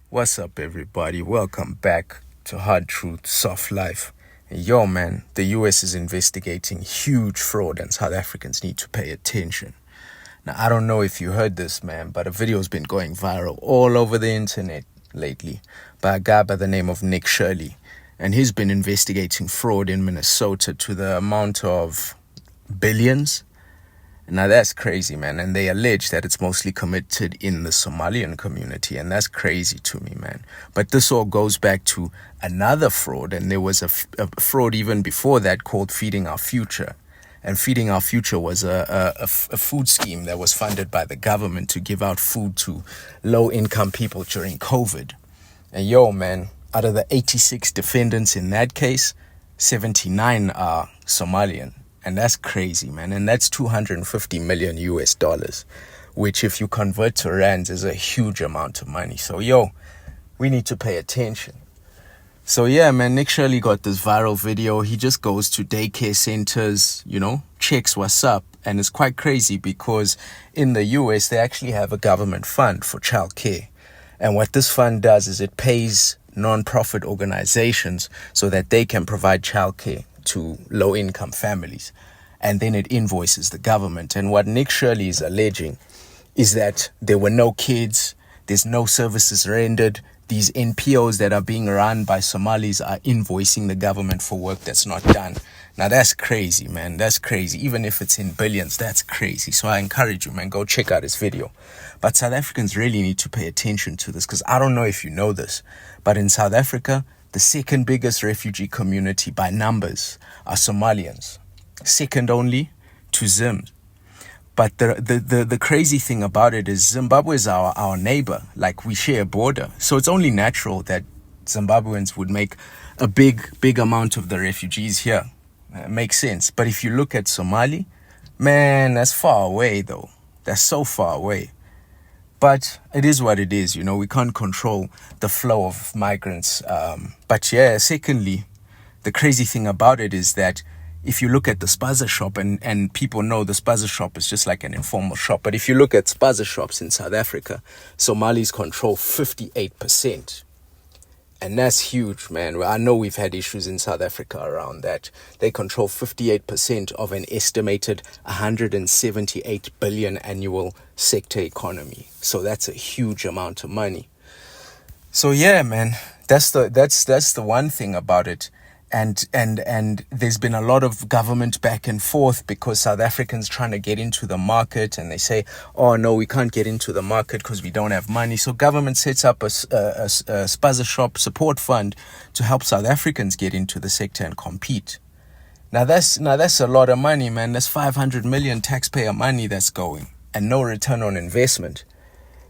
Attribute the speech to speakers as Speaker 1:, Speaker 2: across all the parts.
Speaker 1: What's up, everybody? Welcome back to Hard Truth, Soft Life. Yo, man, the US is investigating huge fraud and South Africans need to pay attention. Now, I don't know if you heard this, man, but a video's been going viral all over the internet lately by a guy by the name of Nick Shirley. And he's been investigating fraud in Minnesota to the amount of billions. Now, that's crazy, man. And they allege that it's mostly committed in the Somalian community. And that's crazy to me, man. But this all goes back to another fraud. And there was a fraud even before that called Feeding Our Future. And Feeding Our Future was a food scheme that was funded by the government to give out food to low-income people during COVID. And yo, man, out of the 86 defendants in that case, 79 are Somalian. And that's crazy, man. And that's 250 million US dollars, which if you convert to rands is a huge amount of money. So, yo, we need to pay attention. So, yeah, man, Nick Shirley got this viral video. He just goes to daycare centers, checks what's up. And it's quite crazy because in the US, they actually have a government fund for childcare. And what this fund does is it pays non-profit organizations so that they can provide childcare to low-income families, and then it invoices the government. And what Nick Shirley is alleging is that there were no kids, there's no services rendered. These NPOs that are being run by Somalis are invoicing the government for work that's not done. Now, that's crazy, man. That's crazy. Even if it's in billions, that's crazy. So I encourage you, man, go check out his video. But South Africans really need to pay attention to this because I don't know if you know this, but in South Africa, the second biggest refugee community by numbers are Somalians, second only to Zim. But the crazy thing about it is Zimbabwe is our neighbor, like we share a border. So it's only natural that Zimbabweans would make a big amount of the refugees here. It makes sense. But if you look at Somali, man, that's far away though. That's so far away. But it is what it is, we can't control the flow of migrants. But yeah, secondly, the crazy thing about it is that if you look at the spaza shop, and people know the spaza shop is just like an informal shop, but if you look at spaza shops in South Africa, Somalis control 58%. And that's huge, man. I know we've had issues in South Africa around that. They control 58% of an estimated 178 billion annual sector economy. So that's a huge amount of money. So yeah, man, that's the one thing about it. And there's been a lot of government back and forth because South Africans trying to get into the market, and they say, oh no, we can't get into the market because we don't have money. So government sets up a spaza shop support fund to help South Africans get into the sector and compete. Now that's a lot of money, man. That's 500 million taxpayer money that's going and no return on investment.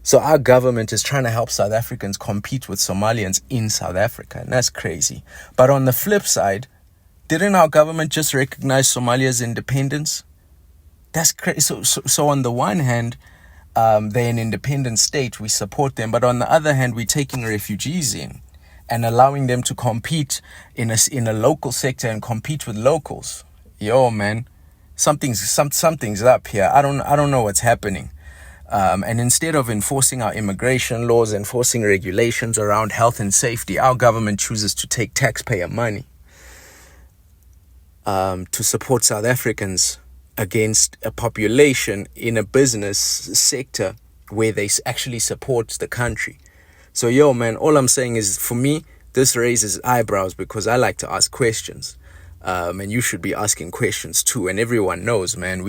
Speaker 1: So our government is trying to help South Africans compete with Somalians in South Africa, and that's crazy. But on the flip side, didn't our government just recognize Somalia's independence? That's crazy. So on the one hand, they're an independent state, we support them, but on the other hand, we're taking refugees in and allowing them to compete in a local sector and compete with locals. Yo, man, something's up here. I don't know what's happening. And instead of enforcing our immigration laws, enforcing regulations around health and safety, our government chooses to take taxpayer money to support South Africans against a population in a business sector where they actually support the country. So, yo, man, all I'm saying is, for me, this raises eyebrows because I like to ask questions. And you should be asking questions too. And everyone knows, man,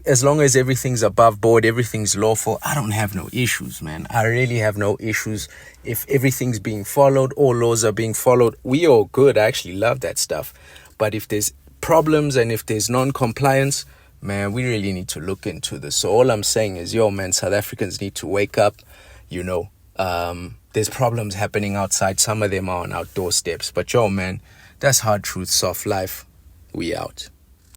Speaker 1: as long as everything's above board, everything's lawful, I don't have no issues, man. I really have no issues. If everything's being followed, all laws are being followed, we all good. I actually love that stuff. But if there's problems and if there's non-compliance, man, we really need to look into this. So all I'm saying is, yo, man, South Africans need to wake up. There's problems happening outside. Some of them are on our doorsteps. But yo, man, that's Hard Truth, Soft Life. We out.